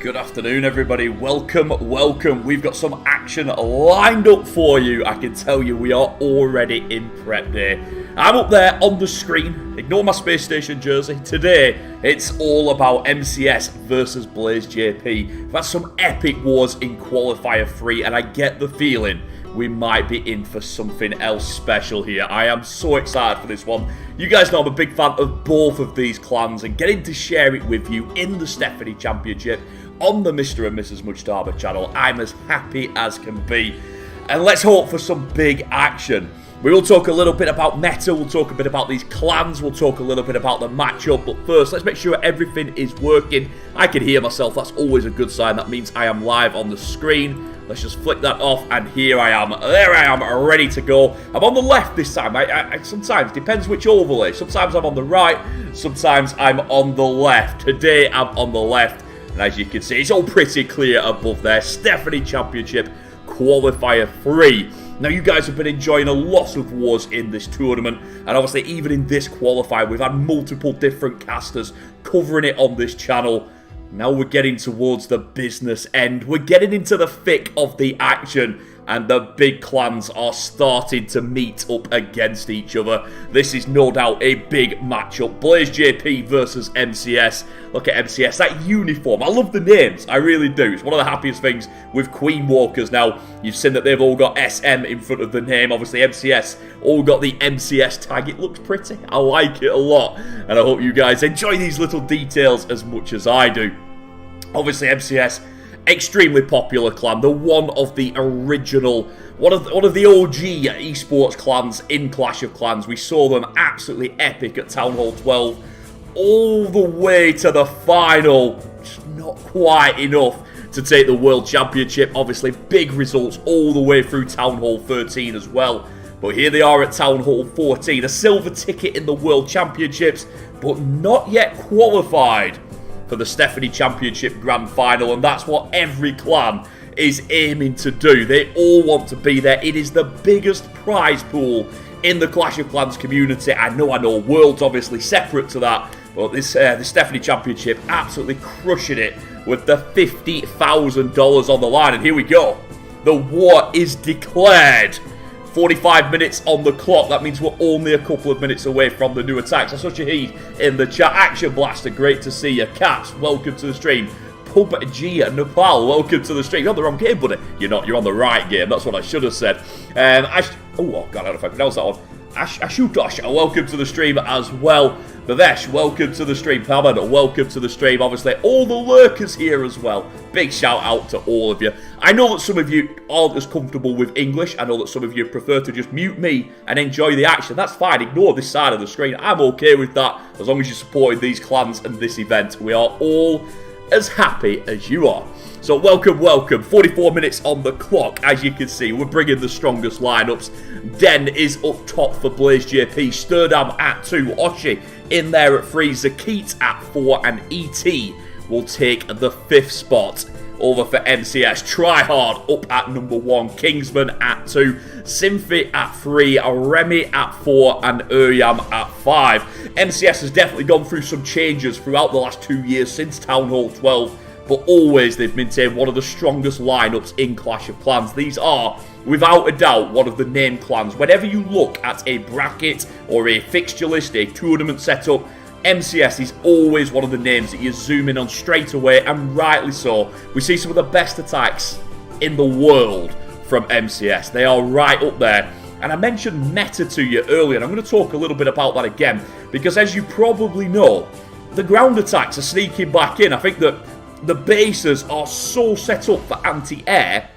Good afternoon, everybody. Welcome. We've got some action lined up for you. I can tell you we are already in prep day. I'm up there on the screen. Ignore my space station jersey. Today, it's all about MCES versus Blaze JP. We've had some epic wars in Qualifier 3, and I get the feeling we might be in for something else special here. I am so excited for this one. You guys know I'm a big fan of both of these clans, and getting to share it with you in the Stephanie Championship on the Mr&Mrs Mujtaba channel, I'm as happy as can be. And let's hope for some big action. We will talk a little bit about meta, we'll talk a bit about these clans, we'll talk a little bit about the matchup, but first, let's make sure everything is working. I can hear myself, that's always a good sign, that means I am live on the screen. Let's just flick that off, and here I am. There I am, ready to go. I'm on the left this time. I sometimes, depends which overlay. Sometimes I'm on the right, sometimes I'm on the left. Today, I'm on the left, and as you can see, it's all pretty clear above there. Stephanie Championship Qualifier 3. Now, you guys have been enjoying a lot of wars in this tournament, and obviously, even in this qualifier, we've had multiple different casters covering it on this channel. Now we're getting towards the business end. We're getting into the thick of the action, and the big clans are starting to meet up against each other. This is no doubt a big matchup. Blaze JP versus MCES. Look at MCES, that uniform. I love the names, I really do. It's one of the happiest things with Queen Walkers now. You've seen that they've all got SM in front of the name. Obviously MCES all got the MCS tag. It looks pretty. I like it a lot, and I hope you guys enjoy these little details as much as I do. Obviously MCES, extremely popular clan. They're one of the original, one of the OG esports clans in Clash of Clans. We saw them absolutely epic at Town Hall 12, all the way to the final. Just not quite enough to take the World Championship. Obviously big results all the way through Town Hall 13 as well. But here they are at Town Hall 14, a silver ticket in the World Championships, but not yet qualified for the Stephanie Championship Grand Final, and that's what every clan is aiming to do. They all want to be there. It is the biggest prize pool in the Clash of Clans community. I know, World's obviously separate to that, but this the Stephanie Championship absolutely crushing it with the $50,000 on the line, and here we go. The war is declared. 45 minutes on the clock. That means we're only a couple of minutes away from the new attacks. I saw Shahid in the chat. Action Blaster, great to see you. Caps, welcome to the stream. PUBG Nepal, welcome to the stream. You're on the wrong game, buddy. You're not. You're on the right game. That's what I should have said. Oh, God, I don't know if I pronounce that one. Ashutosh, welcome to the stream as well. Bavesh, welcome to the stream. Paman, welcome to the stream. Obviously, all the lurkers here as well. Big shout out to all of you. I know that some of you aren't as comfortable with English. I know that some of you prefer to just mute me and enjoy the action. That's fine. Ignore this side of the screen. I'm okay with that as long as you're supporting these clans and this event. We are all as happy as you are. So welcome. 44 minutes on the clock. As you can see, we're bringing the strongest lineups. Den is up top for Blaze JP. Sturdam at 2. Oshi in there at 3. Zakit at 4. And ET will take the 5th spot over for MCES. Tryhard up at number 1. Kingsman at 2. Symphy at 3. Remy at 4. And Uryam at 5. MCES has definitely gone through some changes throughout the last 2 years since Town Hall 12. But always they've maintained one of the strongest lineups in Clash of Clans. These are, without a doubt, one of the named clans. Whenever you look at a bracket or a fixture list, a tournament setup, MCES is always one of the names that you zoom in on straight away, and rightly so. We see some of the best attacks in the world from MCES. They are right up there. And I mentioned meta to you earlier, and I'm going to talk a little bit about that again, because as you probably know, the ground attacks are sneaking back in. I think that the bases are so set up for anti-air.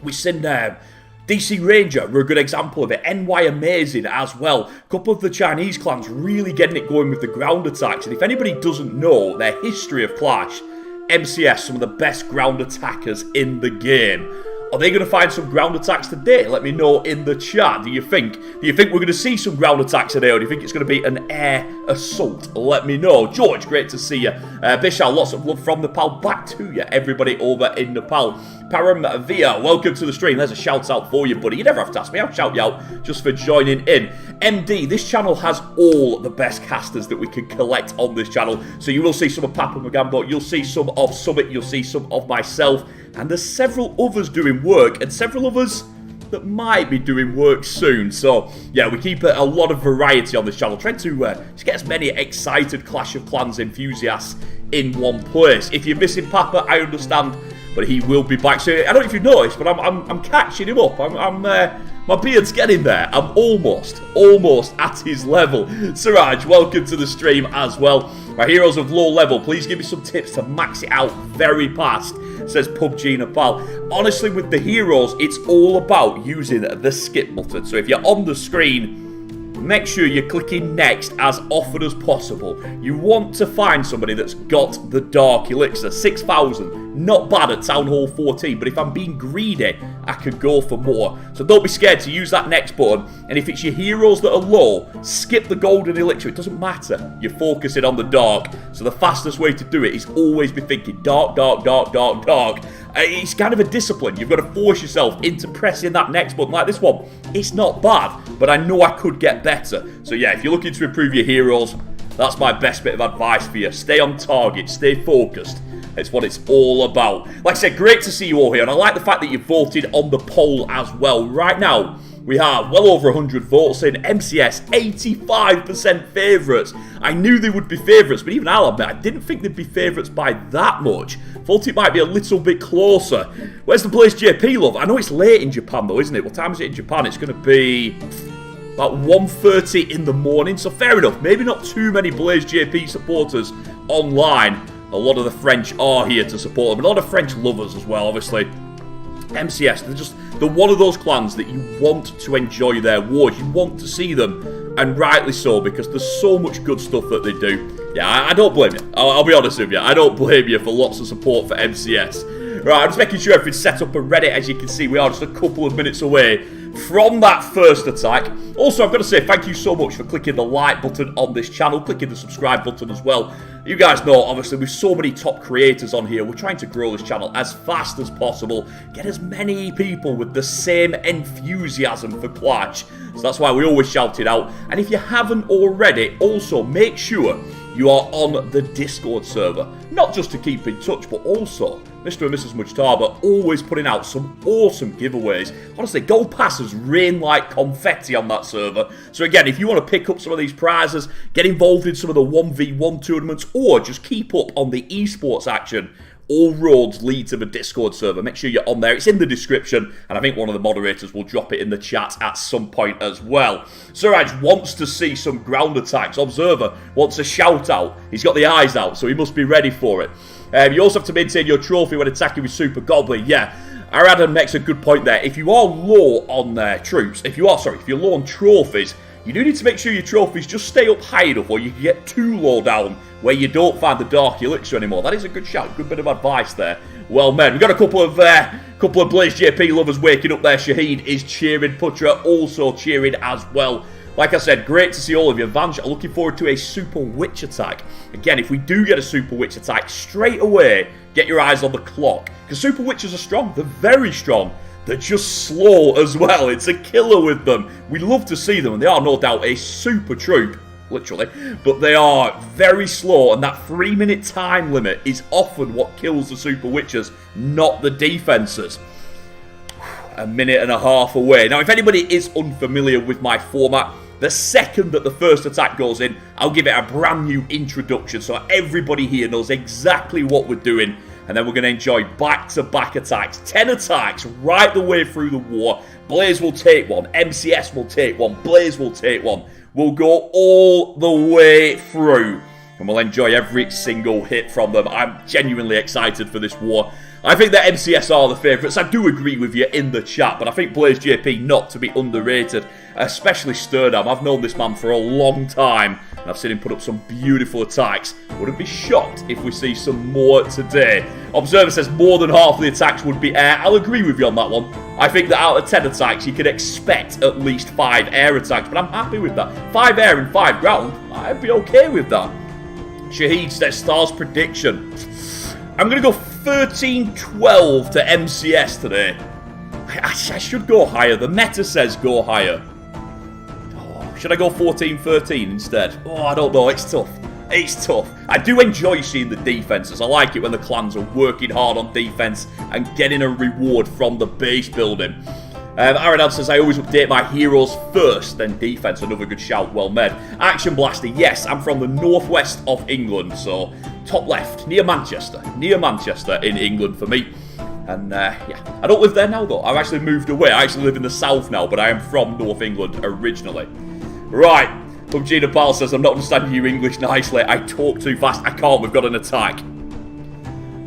We've seen DC Ranger were a good example of it. NY Amazing as well. A couple of the Chinese clans really getting it going with the ground attacks. And if anybody doesn't know their history of Clash, MCES, some of the best ground attackers in the game. Are they going to find some ground attacks today? Let me know in the chat. Do you think we're going to see some ground attacks today, or do you think it's going to be an air assault? Let me know. George, great to see you. Bishal, lots of love from Nepal. Back to you, everybody over in Nepal. Paramvia, welcome to the stream. There's a shout out for you, buddy. You never have to ask me. I'll shout you out just for joining in. MD, this channel has all the best casters that we can collect on this channel. So you will see some of Papa Magambo, you'll see some of Summit, you'll see some of myself, and there's several others doing work, and several others that might be doing work soon. So yeah, we keep a lot of variety on this channel, trying to just get as many excited Clash of Clans enthusiasts in one place. If you're missing Papa, I understand, but he will be back soon. I don't know if you've noticed, but I'm catching him up. My beard's getting there. I'm almost at his level. Siraj, welcome to the stream as well. My heroes of low level, please give me some tips to max it out very fast, says PUBG Nepal. Honestly, with the heroes, it's all about using the skip button. So if you're on the screen, make sure you're clicking next as often as possible. You want to find somebody that's got the Dark Elixir. 6,000, not bad at Town Hall 14, but if I'm being greedy, I could go for more. So don't be scared to use that next button, and if it's your heroes that are low, skip the Golden Elixir. It doesn't matter. You're focusing on the Dark. So the fastest way to do it is always be thinking Dark, Dark, Dark, Dark, Dark. It's kind of a discipline. You've got to force yourself into pressing that next button. Like this one, it's not bad, but I know I could get better. So yeah, if you're looking to improve your heroes, that's my best bit of advice for you. Stay on target, stay focused. It's what it's all about. Like I said, great to see you all here, and I like the fact that you voted on the poll as well. Right now, we have well over 100 votes in. MCES, 85% favourites. I knew they would be favourites, but even I'll admit, I didn't think they'd be favourites by that much. Thought it might be a little bit closer. Where's the Blaze JP, love? I know it's late in Japan, though, isn't it? What time is it in Japan? It's going to be about 1:30 in the morning, so fair enough. Maybe not too many Blaze JP supporters online. A lot of the French are here to support them. A lot of French lovers as well, obviously. MCS, they're one of those clans that you want to enjoy their wars. You want to see them, and rightly so, because there's so much good stuff that they do. Yeah, I don't blame you. I'll be honest with you. I don't blame you for lots of support for MCS. Right, I'm just making sure everything's set up and ready. As you can see, we are just a couple of minutes away from that first attack. Also, I've got to say thank you so much for clicking the like button on this channel, clicking the subscribe button as well. You guys know, obviously, with so many top creators on here, we're trying to grow this channel as fast as possible, get as many people with the same enthusiasm for Clash. So that's why we always shout it out. And if you haven't already, also make sure you are on the Discord server. Not just to keep in touch, but also Mr&Mrs. Mujtaba always putting out some awesome giveaways. Honestly, gold passes rain like confetti on that server. So again, if you want to pick up some of these prizes, get involved in some of the 1v1 tournaments, or just keep up on the esports action, all roads lead to the Discord server. Make sure you're on there. It's in the description, and I think one of the moderators will drop it in the chat at some point as well. Suraj wants to see some ground attacks. Observer wants a shout out. He's got the eyes out, so he must be ready for it. You also have to maintain your trophy when attacking with Super Goblin. Yeah, Aradan makes a good point there. If you are low on troops, if you're low on trophies, you do need to make sure your trophies just stay up high enough, or you can get too low down where you don't find the Dark Elixir anymore. That is a good shout, good bit of advice there. Well, man, we've got a couple of Blaze JP lovers waking up there. Shahid is cheering, Putra also cheering as well. Like I said, great to see all of you. Vanj, looking forward to a Super Witch attack. Again, if we do get a Super Witch attack, straight away, get your eyes on the clock. Because Super Witches are strong. They're very strong. They're just slow as well. It's a killer with them. We love to see them, and they are no doubt a super troop, literally. But they are very slow, and that 3-minute time limit is often what kills the Super Witches, not the defenses. A minute and a half away. Now, if anybody is unfamiliar with my format, the second that the first attack goes in, I'll give it a brand new introduction so everybody here knows exactly what we're doing. And then we're going to enjoy back-to-back attacks. 10 attacks right the way through the war. Blaze will take one. MCS will take one. Blaze will take one. We'll go all the way through. And we'll enjoy every single hit from them. I'm genuinely excited for this war. I think that MCS are the favourites. I do agree with you in the chat, but I think Blaze JP not to be underrated, especially Sturdam. I've known this man for a long time, and I've seen him put up some beautiful attacks. Wouldn't be shocked if we see some more today. Observer says more than half of the attacks would be air. I'll agree with you on that one. I think that out of 10 attacks, you could expect at least 5 air attacks, but I'm happy with that. 5 air and 5 ground, I'd be okay with that. Shahid says Star's prediction. I'm going to go 13-12 to MCS today. I should go higher. The meta says go higher. Oh, should I go 14-13 instead? Oh, I don't know. It's tough. It's tough. I do enjoy seeing the defenses. I like it when the clans are working hard on defense and getting a reward from the base building. Aaron says, I always update my heroes first, then defense. Another good shout, well made. Action Blaster, yes, I'm from the northwest of England, so top left, near Manchester in England for me. And yeah, I don't live there now though. I've actually moved away. I actually live in the south now, but I am from North England originally. Right, PUBG Nepal says, I'm not understanding your English nicely. I talk too fast. I can't, we've got an attack.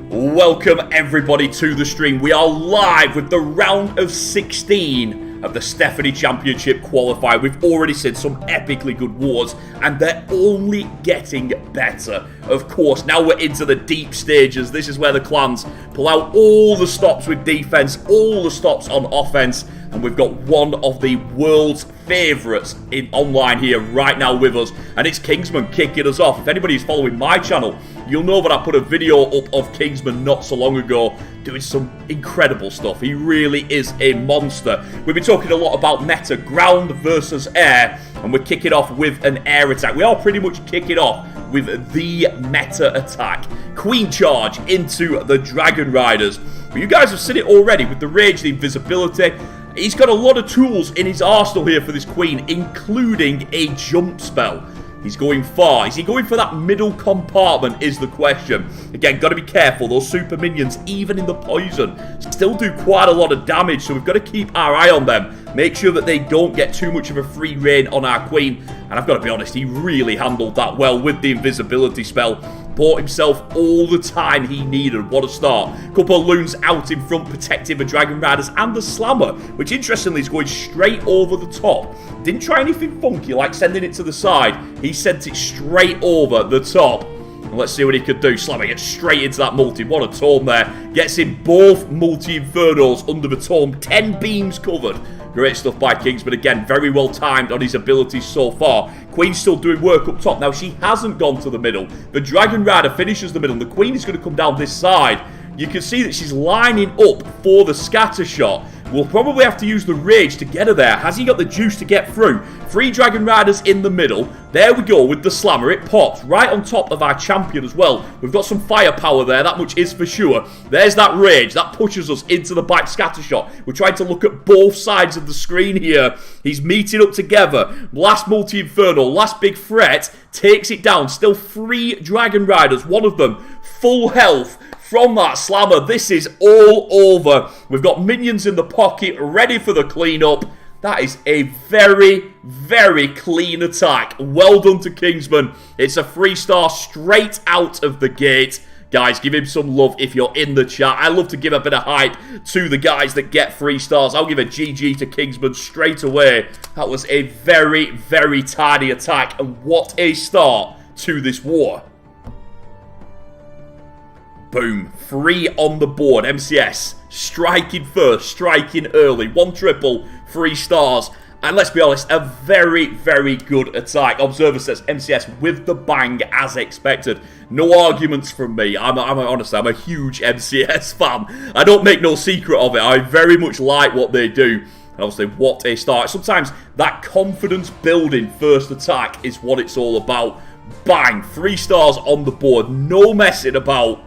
Welcome everybody to the stream. We are live with the round of 16 of the Stephanie Championship qualifier. We've already seen some epically good wars, and they're only getting better. Of course, now we're into the deep stages. This is where the clans pull out all the stops with defense, all the stops on offense, and we've got one of the world's favourites in online here right now with us, and it's Kingsman kicking us off. If anybody is following my channel, you'll know that I put a video up of Kingsman not so long ago doing some incredible stuff. He really is a monster. We've been talking a lot about meta, ground versus air, and we're kicking off with an air attack. We are pretty much kicking off with the meta attack. Queen charge into the Dragon Riders. But you guys have seen it already with the rage, the invisibility. He's got a lot of tools in his arsenal here for this queen, including a jump spell. He's going far. Is he going for that middle compartment is the question. Again, got to be careful. Those super minions, even in the poison, still do quite a lot of damage. So we've got to keep our eye on them. Make sure that they don't get too much of a free reign on our queen. And I've got to be honest, he really handled that well with the invisibility spell. Bought himself all the time he needed. What a start. Couple of loons out in front protecting the Dragon Riders and the Slammer, which interestingly is going straight over the top. Didn't try anything funky like sending it to the side. He sent it straight over the top. And let's see what he could do. Slammer gets straight into that multi. What a tome there. Gets in both multi-infernos under the tome. 10 beams covered. Great stuff by Kings, but again, very well timed on his abilities so far. Queen's still doing work up top. Now, she hasn't gone to the middle. The Dragon Rider finishes the middle. The Queen is going to come down this side. You can see that she's lining up for the scatter shot. We'll probably have to use the rage to get her there. Has he got the juice to get through? 3 Dragon Riders in the middle. There we go with the Slammer. It pops right on top of our champion as well. We've got some firepower there. That much is for sure. There's that rage. That pushes us into the back scatter shot. We're trying to look at both sides of the screen here. He's meeting up together. Last multi-inferno. Last big threat. Takes it down. Still 3 Dragon Riders. One of them full health. From that Slammer, this is all over. We've got minions in the pocket, ready for the cleanup. That is a very, very clean attack. Well done to Kingsman. It's a 3-star straight out of the gate. Guys, give him some love if you're in the chat. I love to give a bit of hype to the guys that get 3 stars. I'll give a GG to Kingsman straight away. That was a very, very tidy attack. And what a start to this war. Boom. 3 on the board. MCS striking first, striking early. 1 triple, 3 stars. And let's be honest, a very, very good attack. Observer says MCS with the bang as expected. No arguments from me. Honestly, I'm a huge MCS fan. I don't make no secret of it. I very much like what they do. And obviously, what a start. Sometimes that confidence building first attack is what it's all about. Bang. 3 stars on the board. No messing about.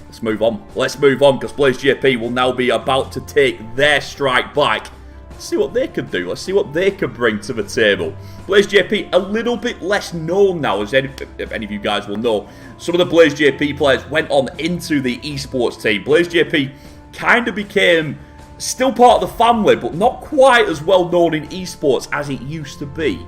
Let's move on. Let's move on because Blaze JP will now be about to take their strike back. Let's see what they can do. Let's see what they can bring to the table. Blaze JP, a little bit less known now, as if any of you guys will know. Some of the Blaze JP players went on into the esports team. Blaze JP kind of became still part of the family, but not quite as well known in esports as it used to be.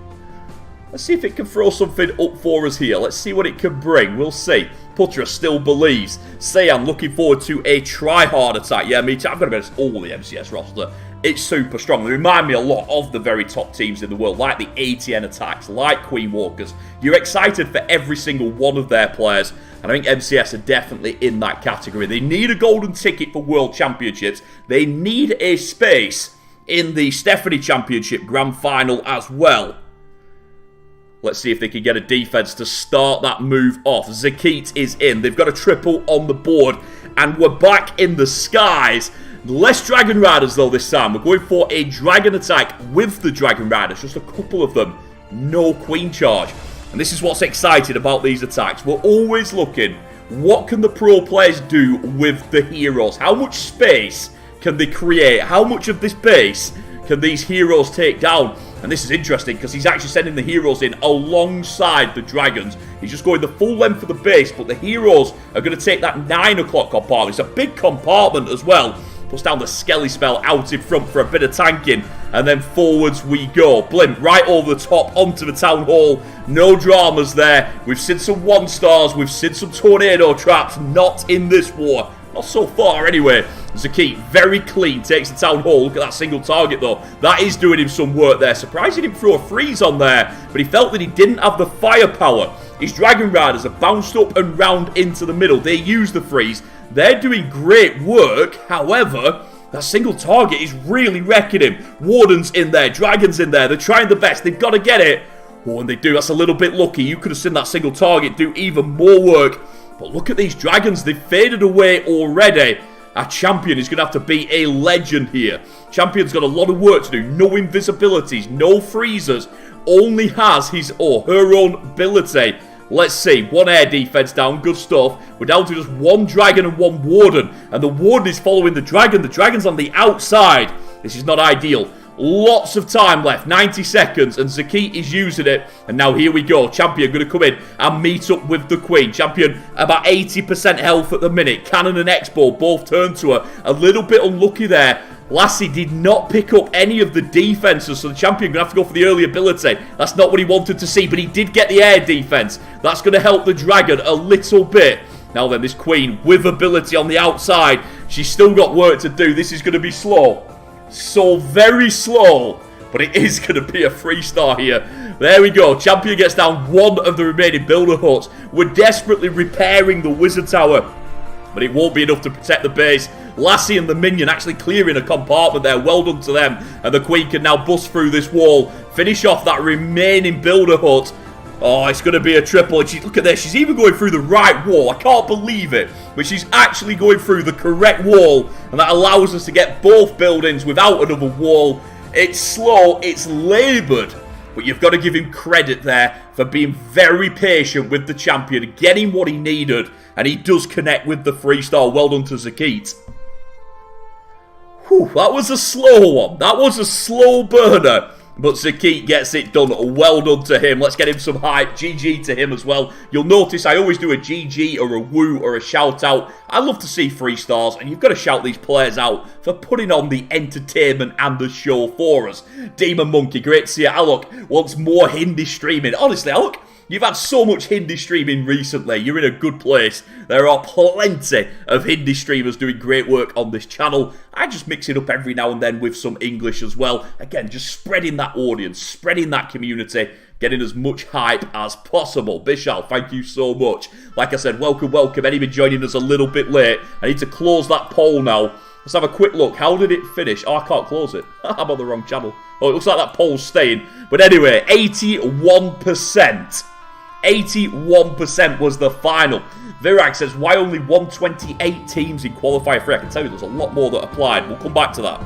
Let's see if it can throw something up for us here. Let's see what it can bring. We'll see. Putra still believes. Sayan looking forward to a try-hard attack. Yeah, me too. I've got to be honest, all the MCS roster. It's super strong. They remind me a lot of the very top teams in the world, like the ATN attacks, like Queen Walkers. You're excited for every single one of their players, and I think MCS are definitely in that category. They need a golden ticket for World Championships. They need a space in the Stephanie Championship Grand Final as well. Let's see if they can get a defense to start that move off. Zakit is in. They've got a triple on the board. And we're back in the skies. Less Dragon Riders though this time. We're going for a Dragon attack with the Dragon Riders. Just a couple of them. No Queen charge. And this is what's exciting about these attacks. We're always looking, what can the pro players do with the heroes? How much space can they create? How much of this base can these heroes take down? And this is interesting because he's actually sending the heroes in alongside the dragons. He's just going the full length of the base, but the heroes are going to take that 9 o'clock compartment. It's a big compartment as well. Puts down the Skelly spell out in front for a bit of tanking. And then forwards we go. Blimp right over the top onto the town hall. No dramas there. We've seen some 1-stars. We've seen some tornado traps. Not in this war. Not so far anyway. Zaki, very clean, takes the town hall. Look at that single target though. That is doing him some work there. Surprised he didn't throw a freeze on there. But he felt that he didn't have the firepower. His Dragon Riders have bounced up and round into the middle. They use the freeze. They're doing great work. However, that single target is really wrecking him. Warden's in there. Dragon's in there. They're trying the best. They've got to get it. Oh, and they do. That's a little bit lucky. You could have seen that single target do even more work. But look at these dragons. They've faded away already. Our champion is going to have to be a legend here. Champion's got a lot of work to do. No invisibilities. No freezers. Only has his or her own ability. Let's see, 1 air defense down, good stuff. We're down to just 1 dragon and 1 warden. And the warden is following the dragon. The dragon's on the outside. This is not ideal. Lots of time left, 90 seconds, and Zaki is using it. And now here we go. Champion going to come in and meet up with the Queen. Champion about 80% health at the minute. Cannon and Expo both turn to her. A little bit unlucky there. Lassie did not pick up any of the defenses, so the champion going to have to go for the early ability. That's not what he wanted to see, but he did get the air defense. That's going to help the dragon a little bit. Now then, this Queen with ability on the outside. She's still got work to do. This is going to be slow. So very slow, but it is going to be a 3-star here. There we go. Champion gets down 1 of the remaining builder huts. We're desperately repairing the wizard tower, but it won't be enough to protect the base. Lassie and the minion actually clearing a compartment there. Well done to them. And the Queen can now bust through this wall. Finish off that remaining builder hut. Oh, it's going to be a triple. And look at this. She's even going through the right wall. I can't believe it. But she's actually going through the correct wall. And that allows us to get both buildings without another wall. It's slow. It's laboured. But you've got to give him credit there for being very patient with the champion. Getting what he needed. And he does connect with the 3-star. Well done to Zakit. Whew, that was a slow one. That was a slow burner. But Zakit gets it done. Well done to him. Let's get him some hype. GG to him as well. You'll notice I always do a GG or a woo or a shout out. I love to see 3-stars, and you've got to shout these players out for putting on the entertainment and the show for us. Demon Monkey, great to see you. Alok wants more Hindi streaming. Honestly, Alok, you've had so much Hindi streaming recently. You're in a good place. There are plenty of Hindi streamers doing great work on this channel. I just mix it up every now and then with some English as well. Again, just spreading that audience, spreading that community, getting as much hype as possible. Bishal, thank you so much. Like I said, welcome, welcome. Anyone joining us a little bit late. I need to close that poll now. Let's have a quick look. How did it finish? Oh, I can't close it. I'm on the wrong channel. Oh, it looks like that poll's staying. But anyway, 81%. 81% was the final. Virag says, why only 128 teams in qualifier 3? I can tell you there's a lot more that applied. We'll come back to that.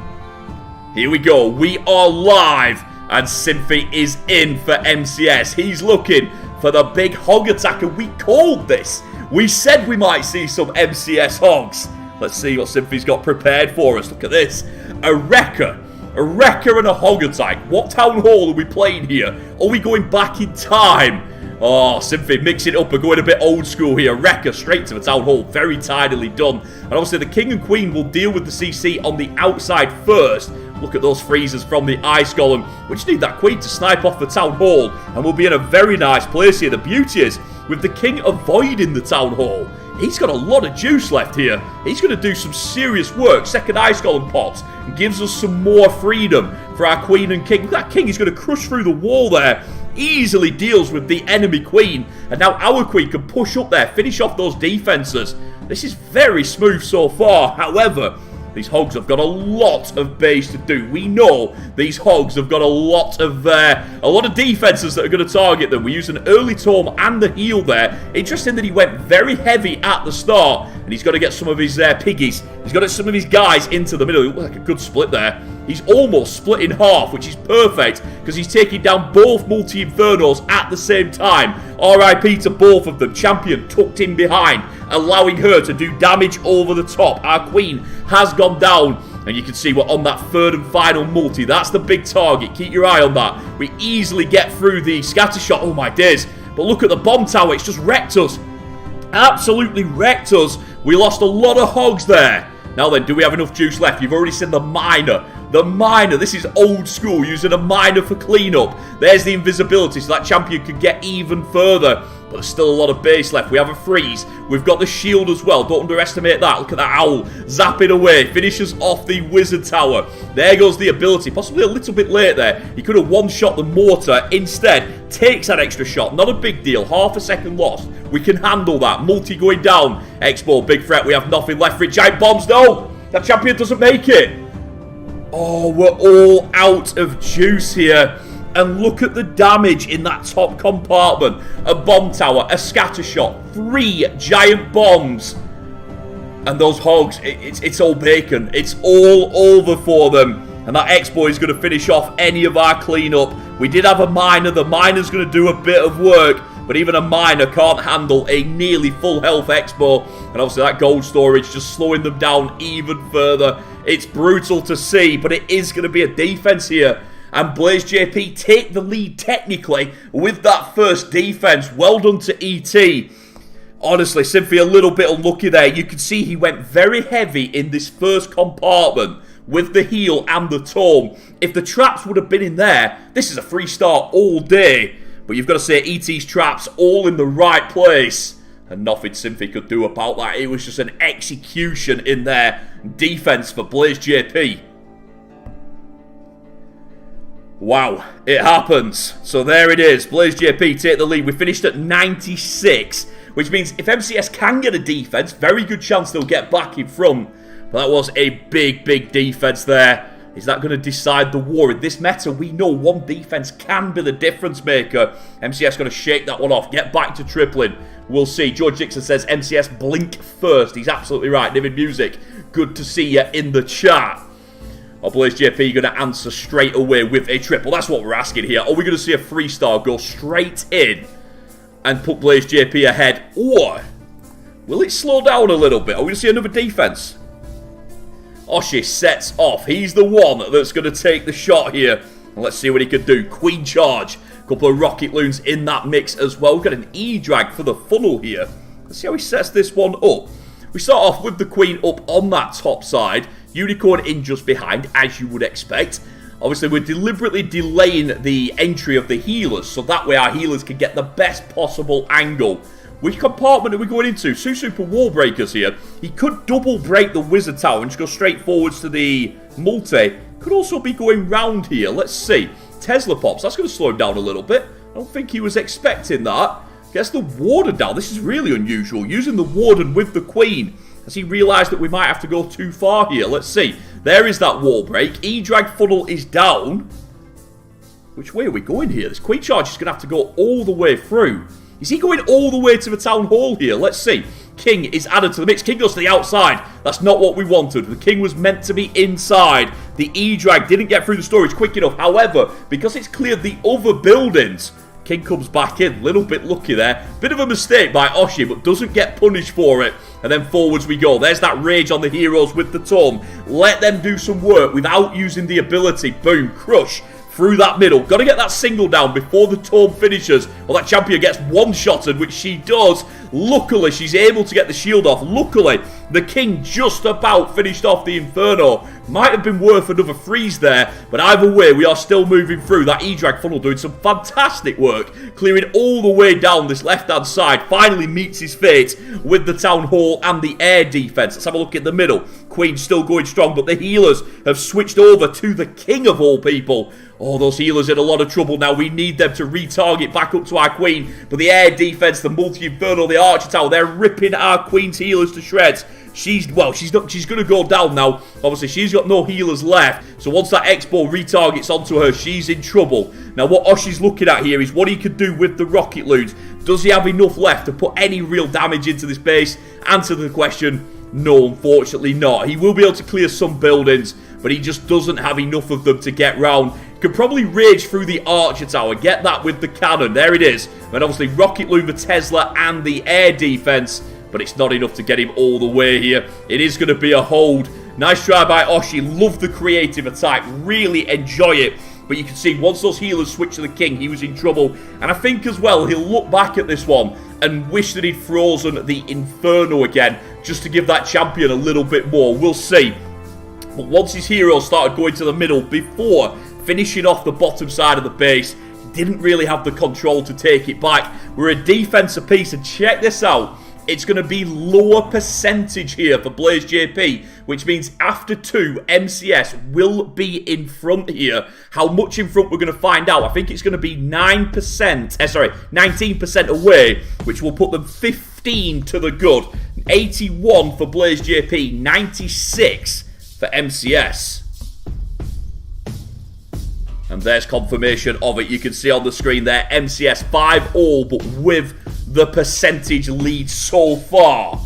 Here we go. We are live. And Synthy is in for MCS. He's looking for the big hog attacker. We called this. We said we might see some MCS hogs. Let's see what Synthy's got prepared for us. Look at this. A wrecker. A wrecker and a hog attack. What town hall are we playing here? Are we going back in time? Oh, Synthy, mix it up. We're going a bit old school here. Wrecker straight to the town hall. Very tidily done. And obviously the king and queen will deal with the CC on the outside first. Look at those freezers from the ice golem. We just need that queen to snipe off the town hall. And we'll be in a very nice place here. The beauty is, with the king avoiding the town hall, he's got a lot of juice left here. He's going to do some serious work. Second ice golem pops and gives us some more freedom for our queen and king. That king is going to crush through the wall there. Easily deals with the enemy queen. And now our queen can push up there, finish off those defenses. This is very smooth so far. However, These hogs have got a lot of base to do. We know these hogs have got a lot of defenses that are going to target them. We use an early tome and the heal there. Interesting that he went very heavy at the start, and he's got to get some of his piggies. He's got to get some of his guys into the middle. It looks like a good split there. He's almost split in half, which is perfect because he's taking down both multi-infernos at the same time. RIP to both of them. Champion tucked in behind, allowing her to do damage over the top. Our queen has gone down, and you can see we're on that third and final multi. That's the big target. Keep your eye on that. We easily get through the scatter shot. Oh my days. But look at the bomb tower. It's just wrecked us. Absolutely wrecked us. We lost a lot of hogs there. Now then, do we have enough juice left? You've already seen the miner. The miner, this is old school, using a miner for cleanup. There's the invisibility, so that champion could get even further. But there's still a lot of base left. We have a freeze. We've got the shield as well. Don't underestimate that. Look at that owl zapping away. Finishes off the wizard tower. There goes the ability. Possibly a little bit late there. He could have one-shot the mortar. Instead, takes that extra shot. Not a big deal. Half a second lost. We can handle that. Multi going down. Expo, big threat. We have nothing left for it. Giant bombs. No! That champion doesn't make it. Oh, we're all out of juice here. And look at the damage in that top compartment. A bomb tower, a scatter shot, 3 giant bombs. And those hogs, it's all bacon. It's all over for them. And that Expo is going to finish off any of our cleanup. We did have a miner. The miner's going to do a bit of work. But even a miner can't handle a nearly full health Expo. And obviously that gold storage just slowing them down even further. It's brutal to see, but it is going to be a defense here. And Blaze JP take the lead technically with that first defense. Well done to ET. Honestly, Simphy a little bit unlucky there. You can see he went very heavy in this first compartment with the heal and the tome. If the traps would have been in there, this is a 3-star all day. But you've got to say ET's traps all in the right place. And nothing Simphy could do about that. It was just an execution in there. Defense for Blaze JP. Wow, it happens. So there it is. Blaze JP take the lead. We finished at 96, which means if MCS can get a defense, very good chance they'll get back in front. But that was a big, big defense there. Is that going to decide the war? In this meta, we know one defense can be the difference maker. MCS going to shake that one off. Get back to tripling. We'll see. George Dixon says MCS blink first. He's absolutely right. Nivid Music, good to see you in the chat. Or Blaze JP going to answer straight away with a triple? That's what we're asking here. Are we going to see a 3-star go straight in and put Blaze JP ahead? Or will it slow down a little bit? Are we going to see another defense? Oshie sets off. He's the one that's going to take the shot here. And let's see what he can do. Queen charge. A couple of rocket loons in that mix as well. We've got an E-drag for the funnel here. Let's see how he sets this one up. We start off with the queen up on that top side. Unicorn in just behind, as you would expect. Obviously, we're deliberately delaying the entry of the healers, so that way our healers can get the best possible angle. Which compartment are we going into? Two super wall breakers here. He could double break the wizard tower and just go straight forwards to the multi. Could also be going round here. Let's see. Tesla pops. That's going to slow him down a little bit. I don't think he was expecting that. Gets the warden down. This is really unusual. Using the warden with the queen. Has he realised that we might have to go too far here? Let's see. There is that wall break. E-drag funnel is down. Which way are we going here? This queen charge is going to have to go all the way through. Is he going all the way to the town hall here? Let's see. King is added to the mix. King goes to the outside. That's not what we wanted. The king was meant to be inside. The E-drag didn't get through the storage quick enough. However, because it's cleared the other buildings, King comes back in. Little bit lucky there. Bit of a mistake by Oshie, but doesn't get punished for it. And then forwards we go. There's that rage on the heroes with the tome. Let them do some work without using the ability. Boom. Crush. Through that middle. Got to get that single down before the tome finishes. Well, that champion gets one-shotted, which she does. Luckily, she's able to get the shield off. Luckily, the king just about finished off the Inferno. Might have been worth another freeze there. But either way, we are still moving through. That E-drag funnel doing some fantastic work. Clearing all the way down this left-hand side. Finally meets his fate with the town hall and the air defense. Let's have a look at the middle. Queen still going strong, but the healers have switched over to the king of all people. Oh, those healers in a lot of trouble now. We need them to retarget back up to our queen. But the air defense, the multi-inferno, the archer tower, they're ripping our queen's healers to shreds. She's going to go down now. Obviously, she's got no healers left. So once that X-bow retargets onto her, she's in trouble. Now, what Oshi's looking at here is what he could do with the rocket loons. Does he have enough left to put any real damage into this base? Answer to the question, no, unfortunately not. He will be able to clear some buildings, but he just doesn't have enough of them to get round. Could probably rage through the archer tower, get that with the cannon. There it is. And obviously, rocket loon, the Tesla, and the air defense. But it's not enough to get him all the way here. It is going to be a hold. Nice try by Oshi. Love the creative attack. Really enjoy it. But you can see once those healers switch to the king, he was in trouble. And I think as well, he'll look back at this one and wish that he'd frozen the Inferno again, just to give that champion a little bit more. We'll see. But once his heroes started going to the middle before finishing off the bottom side of the base, he didn't really have the control to take it back. We're a defense apiece, and check this out. It's going to be lower percentage here for Blaze JP, which means after 2, MCS will be in front here. How much in front we're going to find out. I think it's going to be 19% away, which will put them 15 to the good. 81 for Blaze JP, 96 for MCS. And there's confirmation of it. You can see on the screen there, MCS 5-all, but with the percentage lead so far.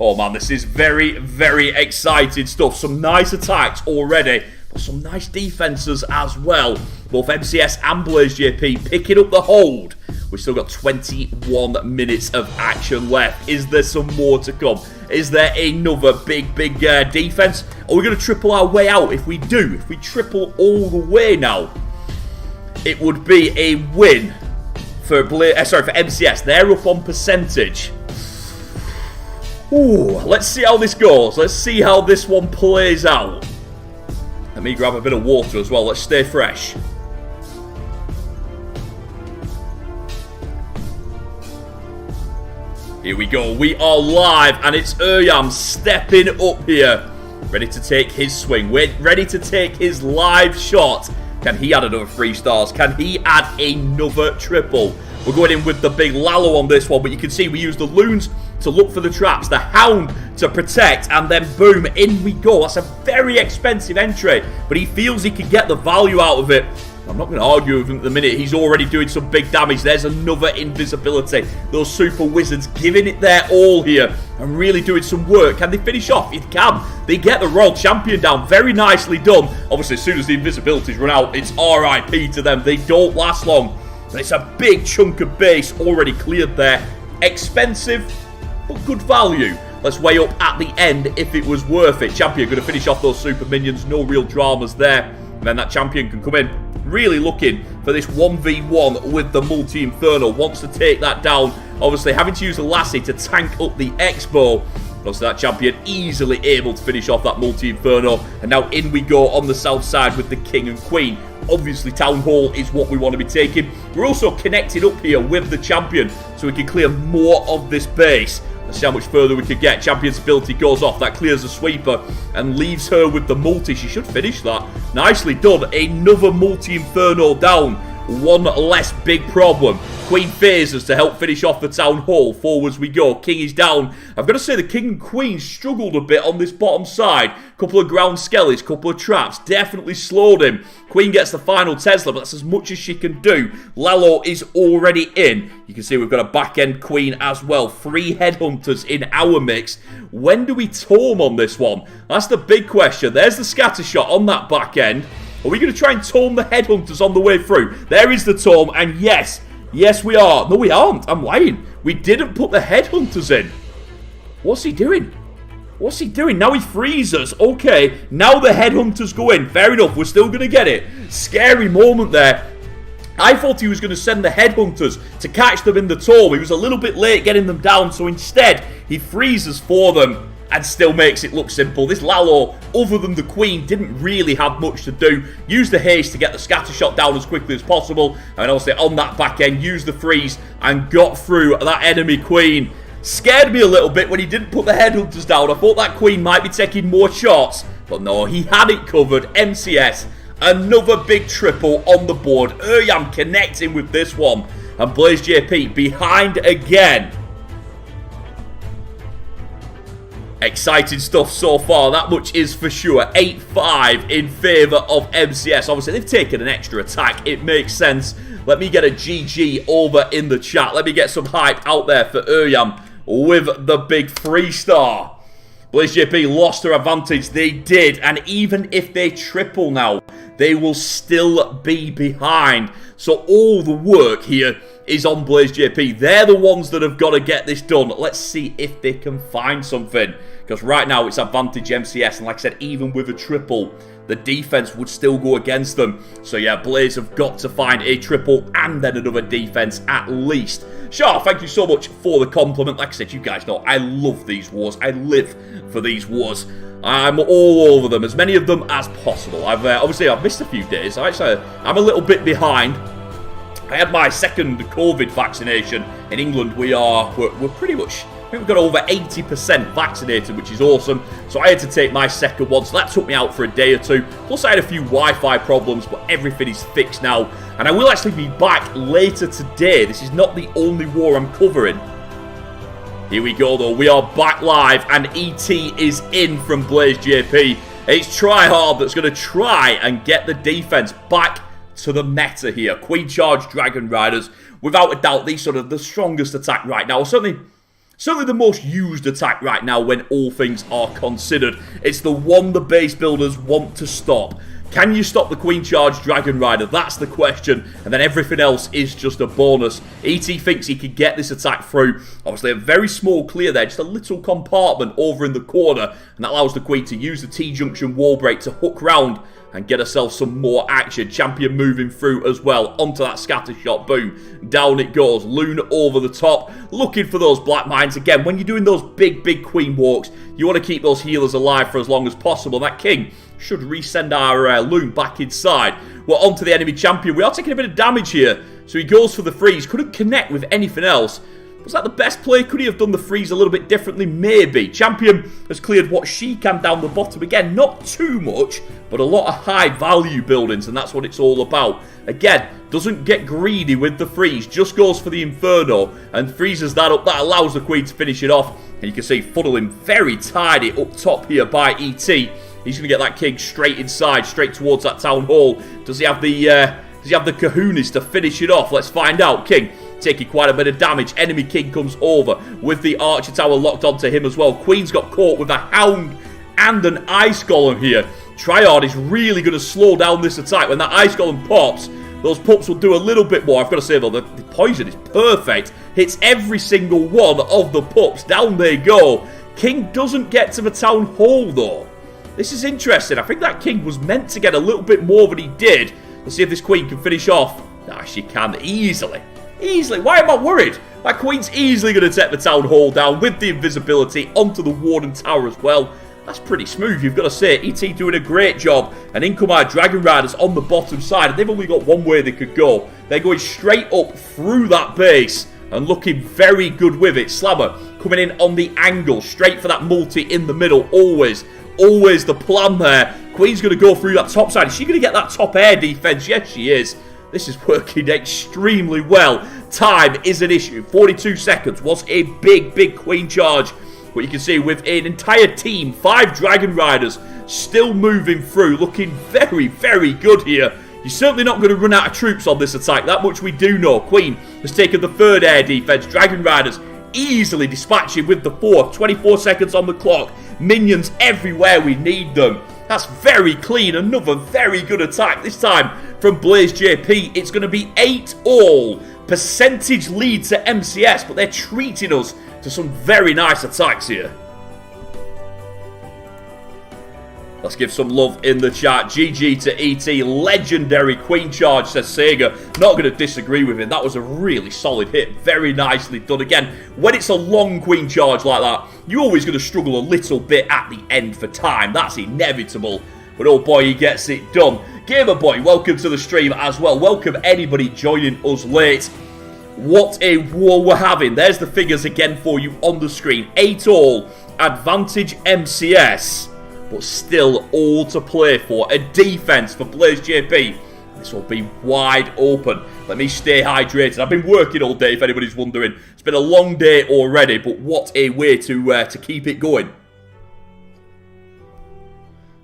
Oh man, this is very, very exciting stuff. Some nice attacks already, but some nice defenses as well. Both MCS and Blaze JP picking up the hold. We've still got 21 minutes of action left. Is there some more to come? Is there another big defense? Are we going to triple our way out? If we do, if we triple all the way now, it would be a win for MCS. They're up on percentage. Ooh, let's see how this goes. Let's see how this one plays out. Let me grab a bit of water as well. Let's stay fresh. Here we go. We are live, and it's Uryam stepping up here. Ready to take his swing. We're ready to take his live shot. Can he add another 3 stars? Can he add another triple? We're going in with the big Lalo on this one, but you can see we use the loons to look for the traps, the hound to protect, and then boom, in we go. That's a very expensive entry, but he feels he can get the value out of it. I'm not going to argue with him at the minute. He's already doing some big damage. There's another invisibility. Those super wizards giving it their all here and really doing some work. Can they finish off? It can. They get the Royal Champion down. Very nicely done. Obviously, as soon as the invisibilities run out, it's RIP to them. They don't last long. But it's a big chunk of base already cleared there. Expensive, but good value. Let's weigh up at the end if it was worth it. Champion going to finish off those super minions. No real dramas there. And then that champion can come in. Really looking for this 1v1 with the multi-inferno. Wants to take that down. Obviously, having to use the lassie to tank up the X-bow. Obviously, that champion easily able to finish off that multi-inferno. And now in we go on the south side with the king and queen. Obviously, Town Hall is what we want to be taking. We're also connected up here with the champion, so we can clear more of this base. Let's see how much further we can get. Champion's ability goes off. That clears the sweeper and leaves her with the multi. She should finish that. Nicely done. Another multi-inferno down. One less big problem. Queen phases to help finish off the Town Hall. Forwards we go. King is down. I've got to say the king and queen struggled a bit on this bottom side. Couple of ground skellies, couple of traps. Definitely slowed him. Queen gets the final Tesla, but that's as much as she can do. Lalo is already in. You can see we've got a back-end queen as well. 3 headhunters in our mix. When do we tome on this one? That's the big question. There's the scatter shot on that back end. Are we going to try and tome the headhunters on the way through? There is the tome, and yes we are. No, we aren't. I'm lying. We didn't put the headhunters in. What's he doing? What's he doing? Now he freezes. Okay, now the headhunters go in. Fair enough, we're still going to get it. Scary moment there. I thought he was going to send the headhunters to catch them in the tome. He was a little bit late getting them down, so instead, he freezes for them and still makes it look simple. This Lalo, other than the queen, didn't really have much to do. Used the haste to get the scatter shot down as quickly as possible. And obviously on that back end, used the freeze and got through that enemy queen. Scared me a little bit when he didn't put the headhunters down. I thought that queen might be taking more shots. But no, he had it covered. MCS Another big triple on the board. Uryam connecting with this one. And Blaze JP behind again. Exciting stuff so far, that much is for sure. 8-5 in favour of MCS. Obviously, they've taken an extra attack. It makes sense. Let me get a GG over in the chat. Let me get some hype out there for Uryam with the big 3-star. Blaze JP lost their advantage. They did. And even if they triple now, they will still be behind. So all the work here is on Blaze JP. They're the ones that have got to get this done. Let's see if they can find something. Because right now it's advantage MCS. And like I said, even with a triple, the defense would still go against them. So yeah, Blaze have got to find a triple and then another defense at least. Sure, thank you so much for the compliment. Like I said, you guys know I love these wars. I live for these wars. I'm all over them, as many of them as possible. Obviously I've missed a few days. I'm a little bit behind. I had my second COVID vaccination in England. We're pretty much, I think we've got over 80% vaccinated, which is awesome. So I had to take my second one, so that took me out for a day or two. Plus I had a few Wi-Fi problems, but everything is fixed now. And I will actually be back later today. This is not the only war I'm covering. Here we go though, we are back live and ET is in from Blaze JP. It's Tryhard that's going to try and get the defense back to the meta here. Queen Charge Dragon Riders, without a doubt, these sort of the strongest attack right now. Certainly the most used attack right now when all things are considered. It's the one the base builders want to stop. Can you stop the Queen Charge Dragon Rider? That's the question. And then everything else is just a bonus. ET thinks he could get this attack through. Obviously a very small clear there. Just a little compartment over in the corner. And that allows the Queen to use the T-junction wall break to hook round and get herself some more action. Champion moving through as well. Onto that scatter shot. Boom. Down it goes. Loon over the top. Looking for those black mines. Again, when you're doing those big Queen walks, you want to keep those healers alive for as long as possible. That King should resend our Loon back inside. We're onto the enemy champion. We are taking a bit of damage here. So he goes for the freeze. Couldn't connect with anything else. Was that the best play? Could he have done the freeze a little bit differently? Maybe. Champion has cleared what she can down the bottom. Again, not too much, but a lot of high value buildings, and that's what it's all about. Again, doesn't get greedy with the freeze. Just goes for the Inferno and freezes that up. That allows the Queen to finish it off. And you can see funneling very tidy up top here by ET. He's going to get that King straight inside, straight towards that Town Hall. Does he have the kahunas to finish it off? Let's find out. King taking quite a bit of damage. Enemy King comes over with the Archer Tower locked onto him as well. Queen's got caught with a Hound and an Ice Golem here. Triad is really going to slow down this attack. When that Ice Golem pops, those pups will do a little bit more. I've got to say though, the poison is perfect. Hits every single one of the pups. Down they go. King doesn't get to the Town Hall though. This is interesting. I think that King was meant to get a little bit more than he did. Let's see if this Queen can finish off. Nah, she can easily. Easily. Why am I worried? That Queen's easily going to take the Town Hall down with the invisibility onto the Warden Tower as well. That's pretty smooth, you've got to say. ET doing a great job. And in come our Dragon Riders on the bottom side. And they've only got one way they could go. They're going straight up through that base and looking very good with it. Slammer coming in on the angle. Straight for that multi in the middle. Always the plan there. Queen's going to go through that top side. Is she going to get that top air defense? Yes, she is. This is working extremely well. Time is an issue. 42 seconds was a big Queen charge. But you can see with an entire team, 5 Dragon Riders still moving through. Looking very good here. You're certainly not going to run out of troops on this attack. That much we do know. Queen has taken the 3rd air defense. Dragon Riders easily dispatching with the 4th. 24 seconds on the clock. Minions everywhere we need them. That's very clean. Another very good attack. This time from Blaze JP. It's going to be 8-all. Percentage lead to MCS, but they're treating us to some very nice attacks here. Let's give some love in the chat. GG to ET. Legendary Queen charge, says Sega. Not going to disagree with him. That was a really solid hit. Very nicely done. Again, when it's a long Queen charge like that, you're always going to struggle a little bit at the end for time. That's inevitable. But oh boy, he gets it done. Gamer Boy, welcome to the stream as well. Welcome anybody joining us late. What a war we're having. There's the figures again for you on the screen. 8-all. Advantage MCS. but still all to play for. A defense for Blaze JP. This will be wide open. Let me stay hydrated. I've been working all day, if anybody's wondering. It's been a long day already, but what a way to keep it going.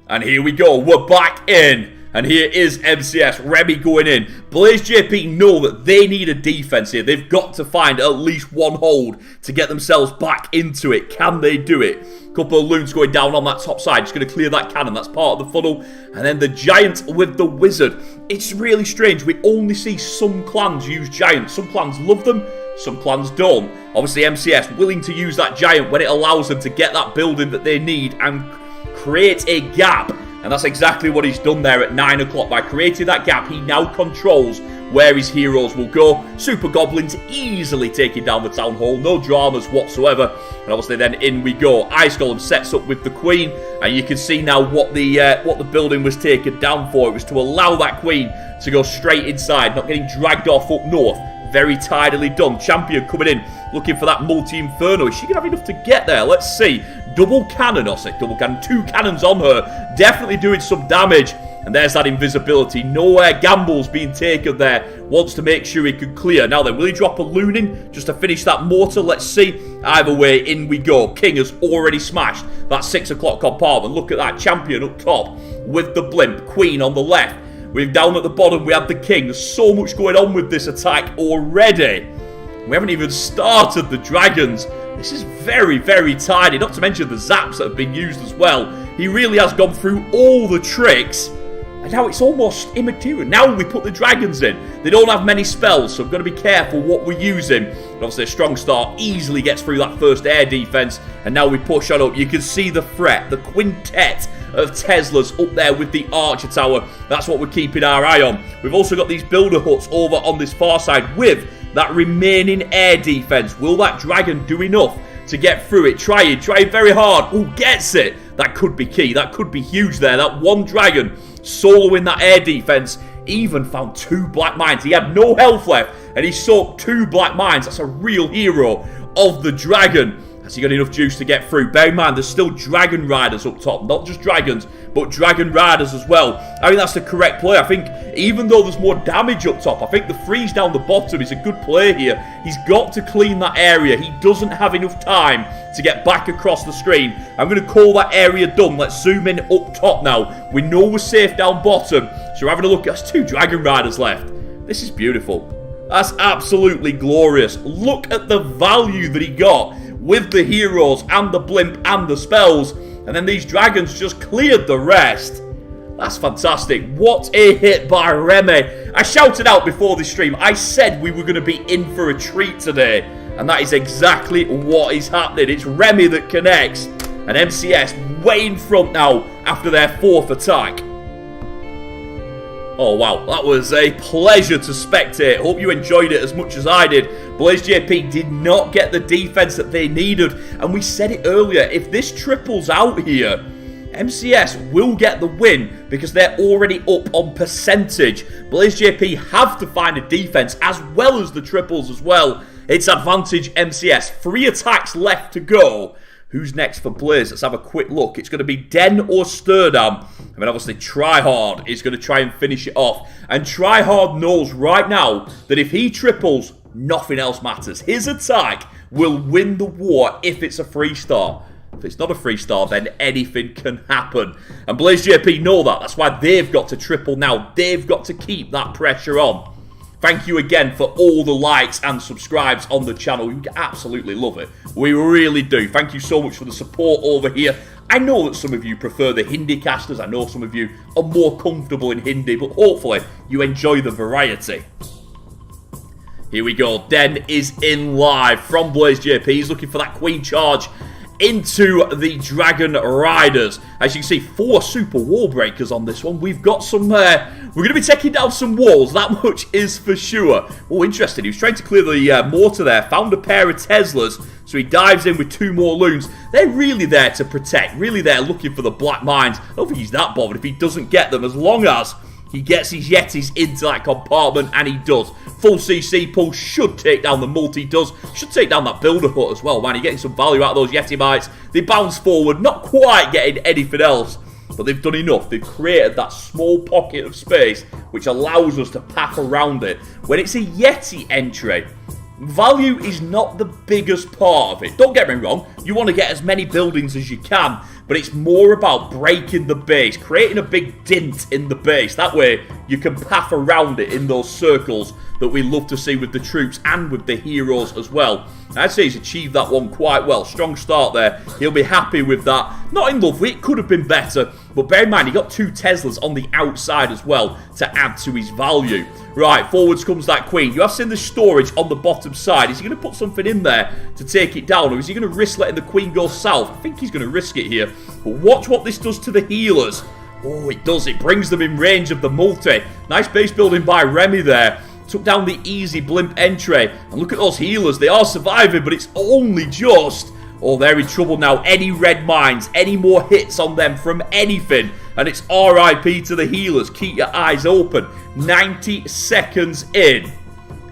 And here we go. We're back in. And here is MCS. Remy going in. Blaze JP know that they need a defense here. They've got to find at least one hold to get themselves back into it. Can they do it? Couple of loons going down on that top side. Just going to clear that cannon. That's part of the funnel. And then the giant with the wizard. It's really strange. We only see some clans use giants. Some clans love them. Some clans don't. Obviously MCS willing to use that giant when it allows them to get that building that they need and create a gap. And that's exactly what he's done there at 9 o'clock. By creating that gap, he now controls where his heroes will go. Super Goblins easily taking down the Town Hall. No dramas whatsoever. And obviously then in we go. Ice Golem sets up with the Queen. And you can see now what the building was taken down for. It was to allow that Queen to go straight inside. Not getting dragged off up north. Very tidily done. Champion coming in, looking for that multi-inferno. Is she going to have enough to get there? Let's see. Double cannon, or say double cannon. 2 cannons on her. Definitely doing some damage. And there's that invisibility. Nowhere gambles being taken there. Wants to make sure he can clear. Now then, will he drop a loon in just to finish that mortar? Let's see. Either way, in we go. King has already smashed that 6 o'clock compartment. Look at that. Champion up top with the blimp. Queen on the left. We've down at the bottom, we have the king. There's so much going on with this attack already. We haven't even started the dragons. This is very, very tidy. Not to mention the zaps that have been used as well. He really has gone through all the tricks. And now it's almost immaterial. Now we put the dragons in. They don't have many spells, so I've got to be careful what we're using. But obviously a strong start easily gets through that first air defense. And now we push on up. You can see the threat, the quintet of Teslas up there with the Archer Tower. That's what we're keeping our eye on. We've also got these builder huts over on this far side with that remaining air defense. Will that dragon do enough to get through it? Try it very hard. Oh, gets it. That could be key. That could be huge there. That one dragon soloing that air defense. Even found 2 black mines. He had no health left and he soaked 2 black mines. That's a real hero of the dragon. Has he got enough juice to get through? Bear in mind, there's still dragon riders up top. Not just dragons, but dragon riders as well. I think that's the correct play. I think even though there's more damage up top, I think the freeze down the bottom is a good play here. He's got to clean that area. He doesn't have enough time to get back across the screen. I'm going to call that area done. Let's zoom in up top now. We know we're safe down bottom. So we're having a look. There's 2 dragon riders left. This is beautiful. That's absolutely glorious. Look at the value that he got with the heroes and the blimp and the spells. And then these dragons just cleared the rest. That's fantastic. What a hit by Remy. I shouted out before this stream. I said we were going to be in for a treat today. And that is exactly what is happening. It's Remy that connects. And MCS way in front now after their 4th attack. Oh wow, that was a pleasure to spectate. Hope you enjoyed it as much as I did. Blaze JP did not get the defense that they needed. And we said it earlier, if this triples out here, MCS will get the win because they're already up on percentage. Blaze JP have to find a defense as well as the triples as well. It's advantage MCS. 3 attacks left to go. Who's next for Blaze? Let's have a quick look. It's going to be Den or Sturdam. I mean, obviously, Tryhard is going to try and finish it off. And Tryhard knows right now that if he triples, nothing else matters. His attack will win the war if it's a 3-star. If it's not a 3-star, then anything can happen. And Blaze JP know that. That's why they've got to triple now. They've got to keep that pressure on. Thank you again for all the likes and subscribes on the channel. We absolutely love it. We really do. Thank you so much for the support over here. I know that some of you prefer the Hindi casters. I know some of you are more comfortable in Hindi, but hopefully you enjoy the variety. Here we go. Den is in live from Blaze JP. He's looking for that queen charge into the Dragon Riders. As you can see, 4 super wall breakers on this one. We've got some, we're going to be taking down some walls, that much is for sure. Oh, interesting, he was trying to clear the mortar there, found a pair of Teslas, so he dives in with 2 more loons. They're really there to protect, really there looking for the black mines. I don't think he's that bothered if he doesn't get them, as long as He gets his Yetis into that compartment, and he does. Full CC pull should take down the multi, does. Should take down that builder hut as well, man. You're getting some value out of those Yeti bites. They bounce forward, not quite getting anything else, but they've done enough. They've created that small pocket of space, which allows us to pack around it. When it's a Yeti entry, value is not the biggest part of it. Don't get me wrong, you want to get as many buildings as you can, but it's more about breaking the base, creating a big dint in the base. That way, you can path around it in those circles that we love to see with the troops and with the heroes as well. I'd say he's achieved that one quite well. Strong start there. He'll be happy with that. Not in love with it, could have been better, but bear in mind, he got 2 Teslas on the outside as well to add to his value. Right, forwards comes that queen. You have seen the storage on the bottom side. Is he going to put something in there to take it down, or is he going to risk letting the queen go south? I think he's going to risk it here. But watch what this does to the healers. Oh, it does. It brings them in range of the multi. Nice base building by Remy there. Took down the easy blimp entry. And look at those healers. They are surviving, but it's only just... Oh, they're in trouble now. Any red mines, any more hits on them from anything, and it's RIP to the healers. Keep your eyes open. 90 seconds in.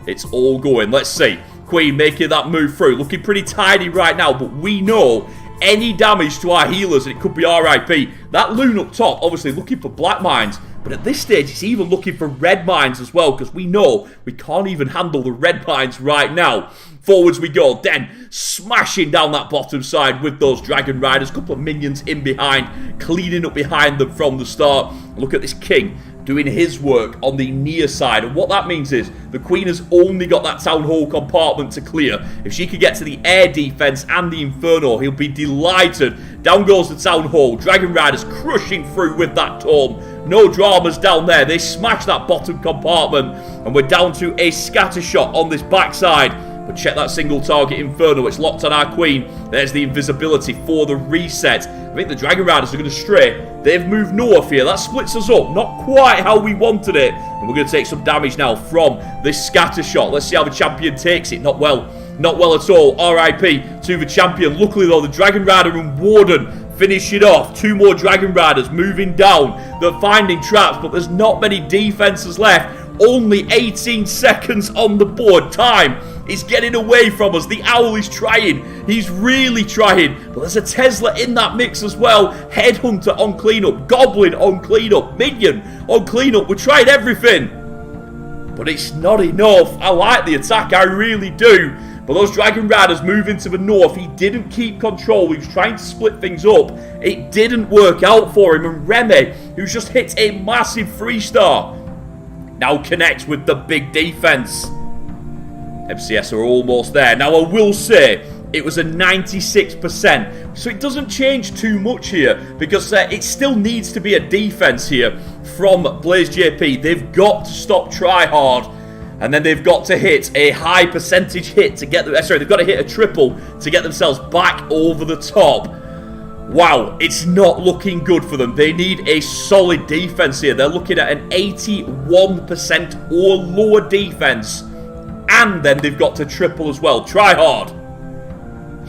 It's all going. Let's see. Queen making that move through. Looking pretty tidy right now, but we know any damage to our healers, and it could be RIP. That loon up top, obviously looking for black mines, but at this stage, it's even looking for red mines as well, because we know we can't even handle the red mines right now. Forwards we go, then smashing down that bottom side with those Dragon Riders. A couple of minions in behind, cleaning up behind them from the start. Look at this king doing his work on the near side. And what that means is the queen has only got that town hall compartment to clear. If she could get to the air defense and the inferno, he'll be delighted. Down goes the town hall. Dragon Riders crushing through with that tome. No dramas down there. They smash that bottom compartment, and we're down to a scatter shot on this backside. But check that single target inferno. It's locked on our queen. There's the invisibility for the reset. I think the Dragon Riders are going to stray. They've moved north here. That splits us up. Not quite how we wanted it. And we're going to take some damage now from this scatter shot. Let's see how the champion takes it. Not well. Not well at all. RIP to the champion. Luckily though, the Dragon Rider and Warden finish it off. 2 more Dragon Riders moving down. They're finding traps, but there's not many defenses left. Only 18 seconds on the board. Time is getting away from us. The Owl is trying. He's really trying. But there's a Tesla in that mix as well. Headhunter on cleanup. Goblin on cleanup. Minion on cleanup. We're trying everything, but it's not enough. I like the attack. I really do. But those Dragon Riders move into the north. He didn't keep control. He was trying to split things up. It didn't work out for him. And Remy, who's just hit a massive 3-star, now connects with the big defense. MCES are almost there. Now, I will say it was a 96%. So it doesn't change too much here, because it still needs to be a defense here from Blaze JP. They've got to stop tryhard. And then they've got to hit a high percentage hit to get them... Sorry, they've got to hit a triple to get themselves back over the top. Wow, it's not looking good for them. They need a solid defense here. They're looking at an 81% or lower defense. And then they've got to triple as well. Try hard.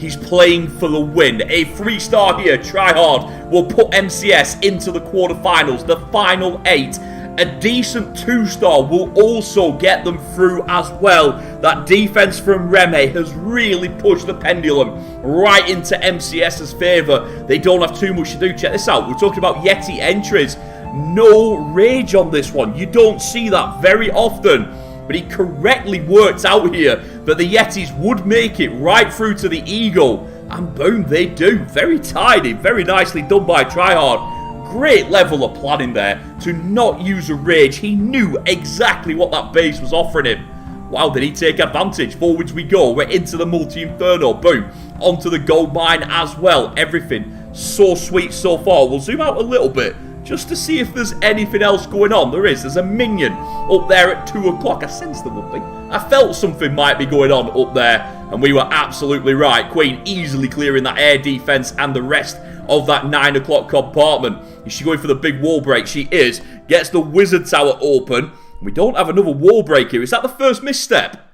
He's playing for the win. A 3-star here. Try hard will put MCS into the quarterfinals, the final 8. A decent 2-star will also get them through as well. That defense from Remy has really pushed the pendulum right into MCS's favour. They don't have too much to do. Check this out. We're talking about Yeti entries. No rage on this one. You don't see that very often. But he correctly worked out here that the Yetis would make it right through to the Eagle. And boom, they do. Very tidy. Very nicely done by Tryhard. Great level of planning there to not use a rage. He knew exactly what that base was offering him. Wow, did he take advantage? Forwards we go. We're into the multi-inferno. Boom. Onto the gold mine as well. Everything so sweet so far. We'll zoom out a little bit just to see if there's anything else going on. There is. There's a minion up there at 2 o'clock. I sensed there would be. I felt something might be going on up there, and we were absolutely right. Queen easily clearing that air defense and the rest of that 9 o'clock compartment. Is she going for the big wall break? She is. Gets the wizard tower open. We don't have another wall break here. Is that the first misstep?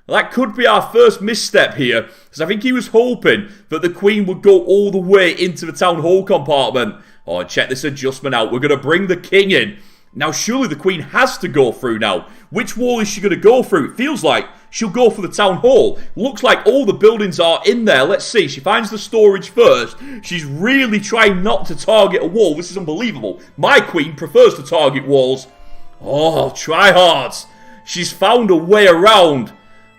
Well, that could be our first misstep here, because I think he was hoping that the queen would go all the way into the town hall compartment. Oh, check this adjustment out. We're going to bring the king in. Now, surely the queen has to go through now. Which wall is she going to go through? It feels like she'll go for the town hall. Looks like all the buildings are in there. Let's see. She finds the storage first. She's really trying not to target a wall. This is unbelievable. My queen prefers to target walls. Oh, tryhards. She's found a way around.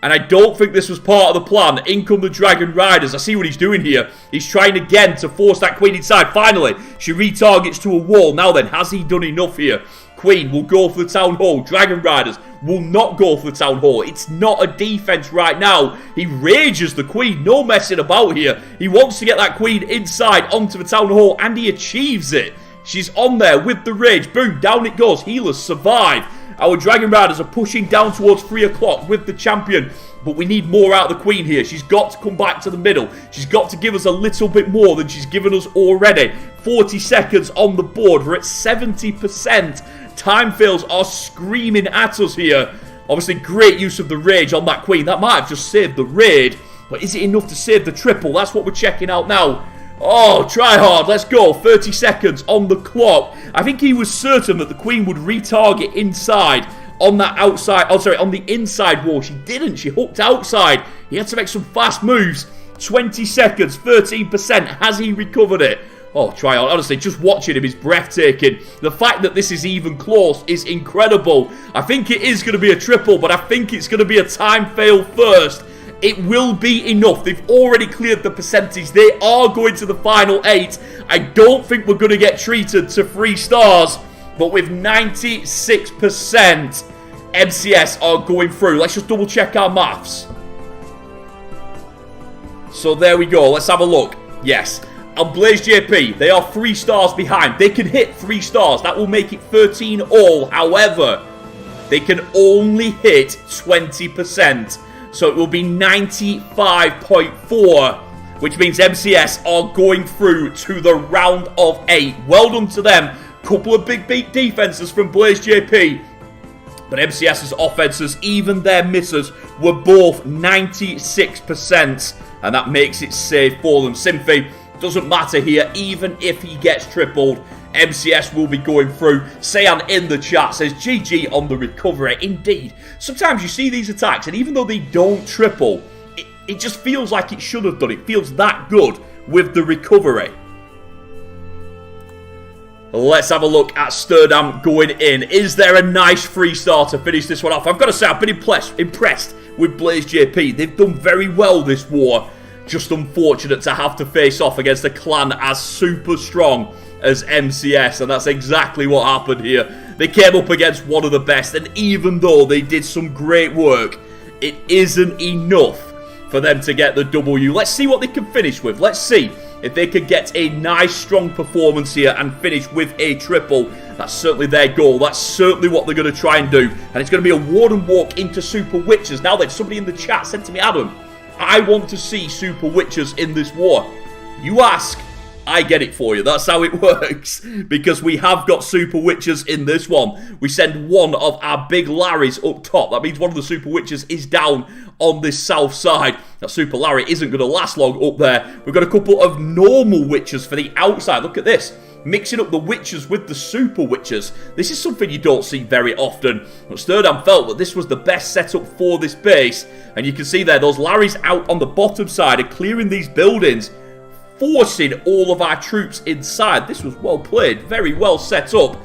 And I don't think this was part of the plan. In come the Dragon Riders. I see what he's doing here. He's trying again to force that queen inside. Finally, she retargets to a wall. Now then, has he done enough here? Queen will go for the town hall. Dragon Riders will not go for the town hall. It's not a defense right now. He rages the queen. No messing about here. He wants to get that queen inside onto the town hall, and he achieves it. She's on there with the rage. Boom, down it goes. Healers survive. Our Dragon Riders are pushing down towards 3 o'clock with the champion. But we need more out of the queen here. She's got to come back to the middle. She's got to give us a little bit more than she's given us already. 40 seconds on the board. We're at 70%. Time fails are screaming at us here. Obviously, great use of the rage on that queen. That might have just saved the raid. But is it enough to save the triple? That's what we're checking out now. Oh, try hard. Let's go. 30 seconds on the clock. I think he was certain that the queen would retarget inside on that outside. Oh, sorry, on the inside wall. She didn't. She hooked outside. He had to make some fast moves. 20 seconds. 13%. Has he recovered it? Oh, try hard. Honestly, just watching him is breathtaking. The fact that this is even close is incredible. I think it is going to be a triple, but I think it's going to be a time fail first. It will be enough. They've already cleared the percentage. They are going to the final 8. I don't think we're going to get treated to 3 stars. But with 96%, MCS are going through. Let's just double check our maths. So there we go. Let's have a look. Yes. And Blaze JP, they are 3 stars behind. They can hit 3 stars. That will make it 13 all. However, they can only hit 20%. So it will be 95.4, which means MCS are going through to the round of 8. Well done to them. Couple of big beat defenses from Blaze JP. But MCS's offenses, even their misses, were both 96%. And that makes it safe for them. Symphy, doesn't matter here. Even if he gets tripled, MCS will be going through. Sayan in the chat says GG on the recovery. Indeed, sometimes you see these attacks and even though they don't triple, it just feels like it should have done. It feels that good with the recovery. Let's have a look at Sturdam going in. Is there a nice 3-star to finish this one off? I've got to say, I've been impressed with Blaze JP. They've done very well this war. Just unfortunate to have to face off against a clan as super strong as MCS, and that's exactly what happened here. They came up against one of the best, and even though they did some great work, it isn't enough for them to get the W. Let's see what they can finish with. Let's see if they could get a nice, strong performance here and finish with a triple. That's certainly their goal. That's certainly what they're going to try and do. And it's going to be a Warden Walk into Super Witches. Now then, somebody in the chat said to me, Adam, I want to see Super Witches in this war. You ask, I get it for you. That's how it works. Because we have got Super Witches in this one. We send one of our big Larrys up top. That means one of the Super Witches is down on this south side. That Super Larry isn't going to last long up there. We've got a couple of normal Witches for the outside. Look at this. Mixing up the Witches with the Super Witches. This is something you don't see very often. But Sturdam felt that this was the best setup for this base. And you can see there, those Larrys out on the bottom side are clearing these buildings, forcing all of our troops inside. This was well played, very well set up.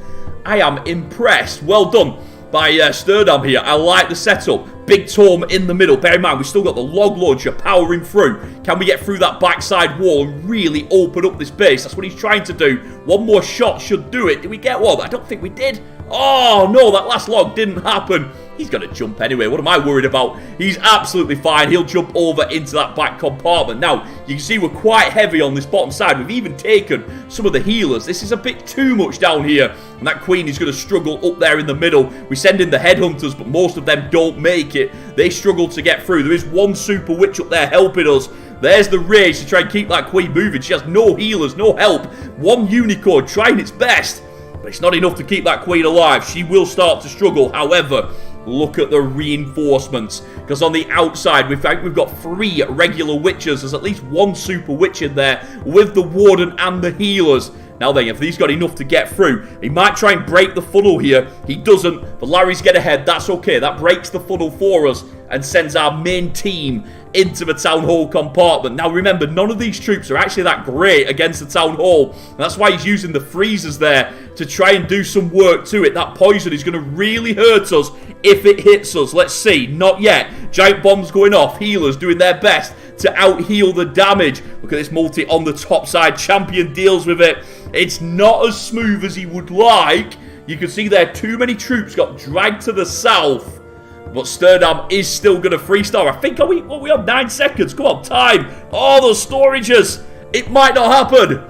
I am impressed. Well done by Sturdam here. I like the setup. Big Torm in the middle. Bear in mind, we've still got the log launcher powering through. Can we get through that backside wall and really open up this base? That's what he's trying to do. One more shot should do it. Did we get one? I don't think we did. Oh, no, that last log didn't happen. He's going to jump anyway. What am I worried about? He's absolutely fine. He'll jump over into that back compartment. Now, you can see we're quite heavy on this bottom side. We've even taken some of the healers. This is a bit too much down here. And that queen is going to struggle up there in the middle. We send in the headhunters, but most of them don't make it. They struggle to get through. There is one super witch up there helping us. There's the rage to try and keep that queen moving. She has no healers, no help. One unicorn trying its best. But it's not enough to keep that queen alive. She will start to struggle. However, look at the reinforcements. Because on the outside, we've got 3 regular witches. There's at least 1 super witch in there with the warden and the healers. Now then, if he's got enough to get through, he might try and break the funnel here. He doesn't, but Larry's get ahead. That's okay. That breaks the funnel for us and sends our main team into the town hall compartment. Now remember, none of these troops are actually that great against the town hall. And that's why he's using the freezers there to try and do some work to it. That poison is going to really hurt us if it hits us. Let's see. Not yet. Giant bombs going off. Healers doing their best to out-heal the damage. Look at this multi on the top side. Champion deals with it. It's not as smooth as he would like. You can see there too many troops got dragged to the south. But Sturdam is still going to freestyle. I think, we have 9 seconds. Come on, time. Oh, those storages. It might not happen.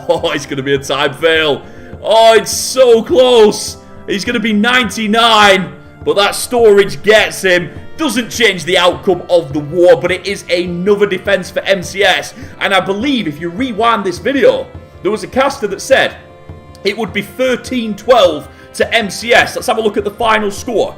Oh, it's going to be a time fail. Oh, it's so close. He's going to be 99. But that storage gets him. Doesn't change the outcome of the war, but it is another defense for MCS. And I believe if you rewind this video, there was a caster that said it would be 13-12 to MCS. Let's have a look at the final score.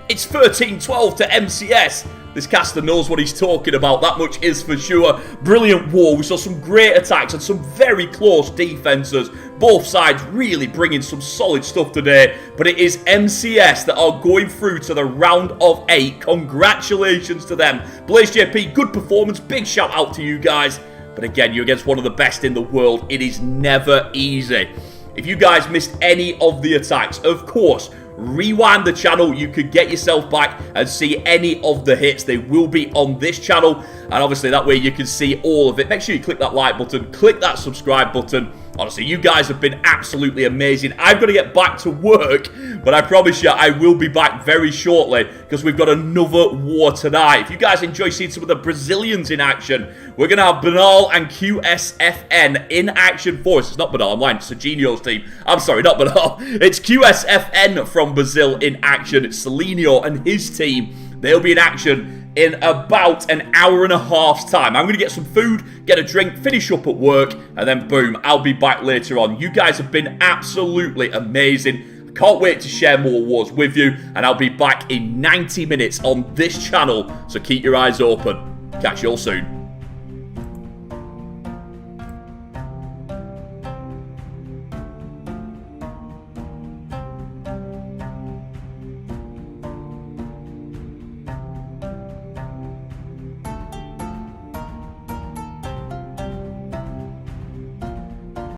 It's 13-12 to MCS. This caster knows what he's talking about. That much is for sure. Brilliant war. We saw some great attacks and some very close defenses. Both sides really bringing some solid stuff today. But it is MCS that are going through to the round of 8. Congratulations to them. Blaze JP, good performance. Big shout out to you guys. But again, you're against one of the best in the world. It is never easy. If you guys missed any of the attacks, of course, rewind the channel. You could get yourself back and see any of the hits. They will be on this channel, and obviously that way you can see all of it. Make sure you click that like button, click that subscribe button. Honestly, you guys have been absolutely amazing. I've got to get back to work, but I promise you I will be back very shortly because we've got another war tonight. If you guys enjoy seeing some of the Brazilians in action, we're going to have Banal and QSFN in action for us. It's not Banal, I'm lying. It's Serginho's team. I'm sorry, not Banal. It's QSFN from Brazil in action. It's Serginho and his team. They'll be in action in about an hour and a half's time. I'm going to get some food, get a drink, finish up at work, and then boom, I'll be back later on. You guys have been absolutely amazing. I can't wait to share more wars with you, and I'll be back in 90 minutes on this channel, so keep your eyes open. Catch you all soon.